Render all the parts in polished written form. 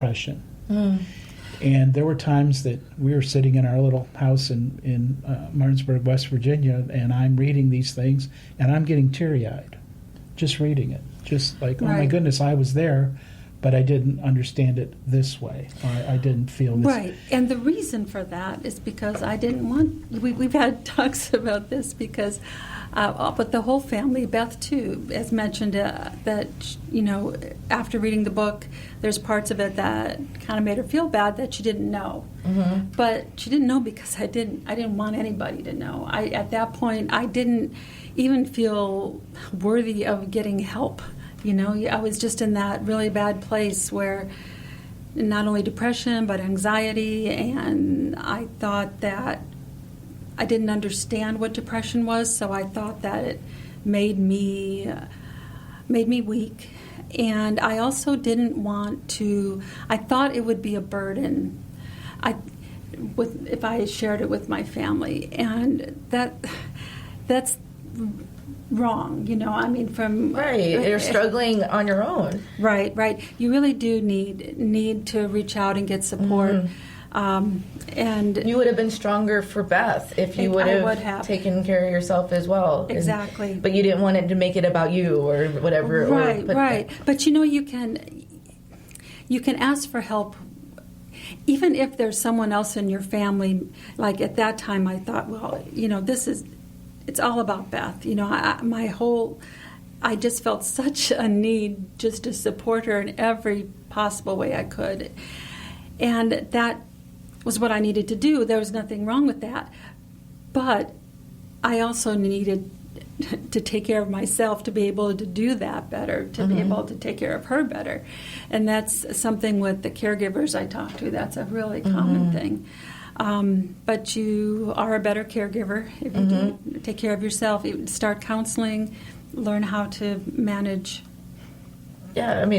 depression. And there were times that we were sitting in our little house in Martinsburg, West Virginia, and I'm reading these things, and I'm getting teary-eyed just reading it. Just like, oh my goodness, I was there, but I didn't understand it this way. I didn't feel this. Right, and the reason for that is because I didn't want, we've had talks about this because, but the whole family, Beth too, has mentioned that, after reading the book, there's parts of it that kind of made her feel bad that she didn't know. Mm-hmm. But she didn't know because I didn't want anybody to know. At that point, I didn't even feel worthy of getting help. I was just in that really bad place where not only depression but anxiety, and I thought that I didn't understand what depression was, so I thought that it made me weak. And I also didn't want to. I thought it would be a burden, if I shared it with my family, and that's wrong. From you're struggling on your own. Right. You really do need to reach out and get support. And you would have been stronger for Beth if you would have taken care of yourself as well. Exactly. But you didn't want it to make it about you or whatever. Right. But you can ask for help, even if there's someone else in your family. Like at that time, I thought, well, it's all about Beth. I just felt such a need just to support her in every possible way I could, and that was what I needed to do. There was nothing wrong with that, but I also needed to take care of myself to be able to do that better, to be able to take care of her better. And that's something with the caregivers I talk to. That's a really common thing. But you are a better caregiver if you do take care of yourself. You start counseling, learn how to manage. Yeah, and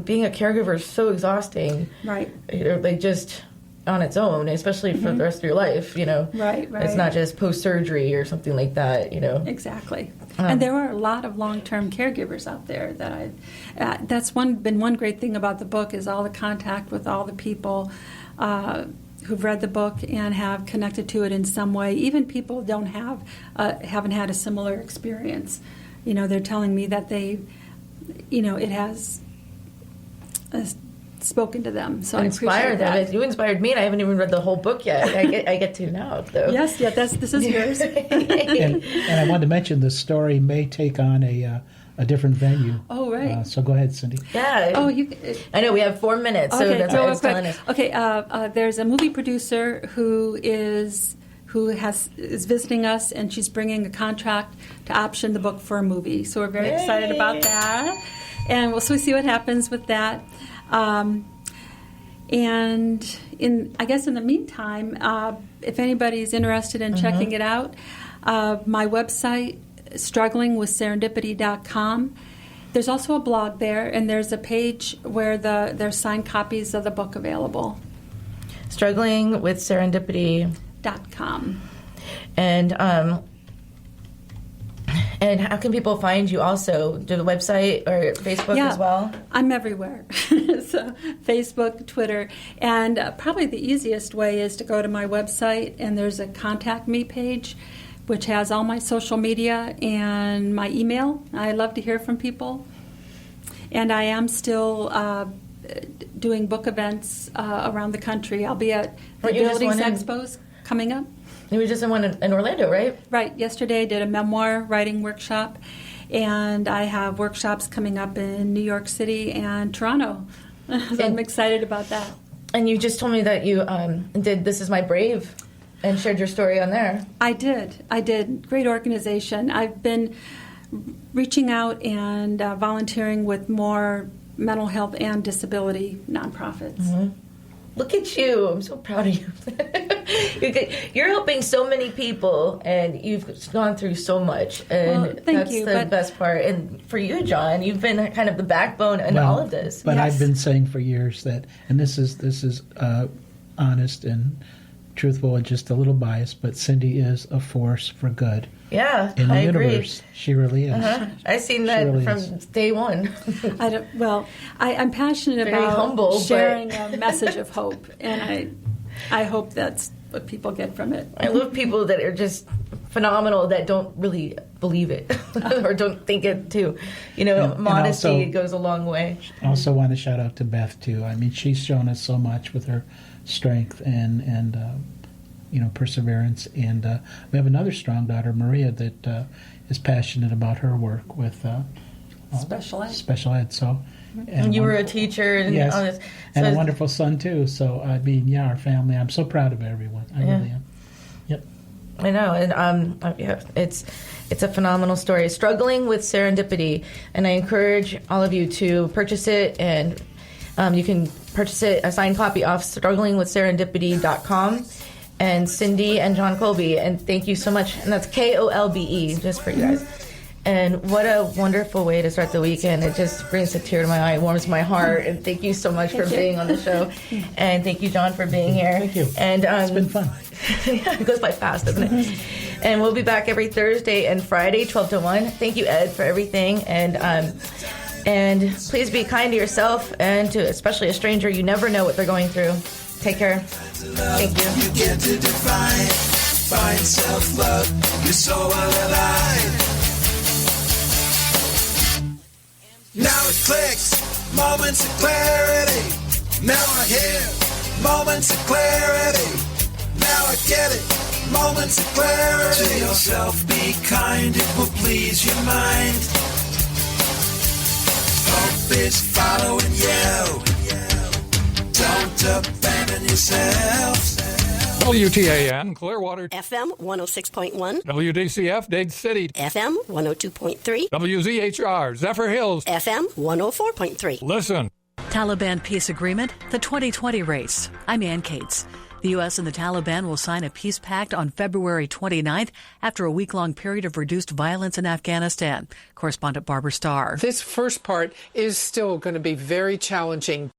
being a caregiver is so exhausting. Right. Like just on its own, especially for the rest of your life, Right. It's not just post-surgery or something like that, Exactly. And there are a lot of long-term caregivers out there that that's been one great thing about the book is all the contact with all the people who've read the book and have connected to it in some way. Even people haven't had a similar experience. They're telling me that they, it has spoken to them. So inspired I appreciate that. You inspired me, and I haven't even read the whole book yet. I get to now, though. Yes, this is yours. and I wanted to mention the story may take on a different venue. Oh, right. So go ahead, Cindy. Yeah. Oh, I know we have 4 minutes, so that's what I was telling us. Okay. There's a movie producer who is visiting us, and she's bringing a contract to option the book for a movie. So we're very excited about that, and we'll see what happens with that. And in the meantime, if anybody's interested in checking it out, my website, strugglingwithserendipity.com. There's also a blog there, and there's a page where there's signed copies of the book available. Strugglingwithserendipity.com. And how can people find you also? Do the website or Facebook as well? I'm everywhere. So Facebook, Twitter, and probably the easiest way is to go to my website, and there's a Contact Me page, which has all my social media and my email. I love to hear from people. And I am still doing book events around the country. I'll be at the Buildings Expos coming up. You were just in one in Orlando, right? Right. Yesterday I did a memoir writing workshop, and I have workshops coming up in New York City and Toronto. So I'm excited about that. And you just told me that you did This Is My Brave and shared your story on there. I did. Great organization. I've been reaching out and volunteering with more mental health and disability nonprofits. Mm-hmm. Look at you. I'm so proud of you. You're helping so many people, and you've gone through so much. And that's the best part. And for you, John, you've been kind of the backbone in all of this. But yes. I've been saying for years that, and this is honest and truthful and just a little biased, but Cindy is a force for good. Yeah, in the I universe. agree. She really is. I've seen that really from is. day one. I'm passionate Very about humble, sharing a message of hope, and I hope that's what people get from it. I love people that are just phenomenal that don't really believe it or don't think it too. Modesty also, goes a long way. I also want to shout out to Beth too. I mean, she's shown us so much with her strength and perseverance. And we have another strong daughter, Maria, that is passionate about her work with special ed. Special ed. So, and you were a teacher, and yes, all this. and a wonderful son too. So I mean, our family. I'm so proud of everyone. I really am. Yep. I know, and it's a phenomenal story. Struggling with Serendipity, and I encourage all of you to purchase it, and you can purchase it a signed copy off strugglingwithserendipity.com. And Cindy and John Kolbe, and thank you so much. And that's Kolbe, just for you guys. And what a wonderful way to start the weekend. It just brings a tear to my eye, warms my heart. And thank you so much for being on the show. And thank you, John, for being here. Thank you. And it's been fun. Yeah, it goes by fast, doesn't it? And we'll be back every Thursday and Friday, 12 to 1. Thank you, Ed, for everything. And please be kind to yourself and to especially a stranger. You never know what they're going through. Take care. Thank you. You get to define, find self-love. You're so alive. Now it clicks, moments of clarity. Now I hear moments of clarity. Now I get it, moments of clarity. To yourself, be kind, it will please your mind. Hope is following you. Don't abandon yourself. WTAN, Clearwater. FM 106.1. WDCF, Dade City. FM 102.3. WZHR, Zephyr Hills. FM 104.3. Listen. Taliban peace agreement, the 2020 race. I'm Ann Cates. The U.S. and the Taliban will sign a peace pact on February 29th after a week-long period of reduced violence in Afghanistan. Correspondent Barbara Starr. This first part is still going to be very challenging.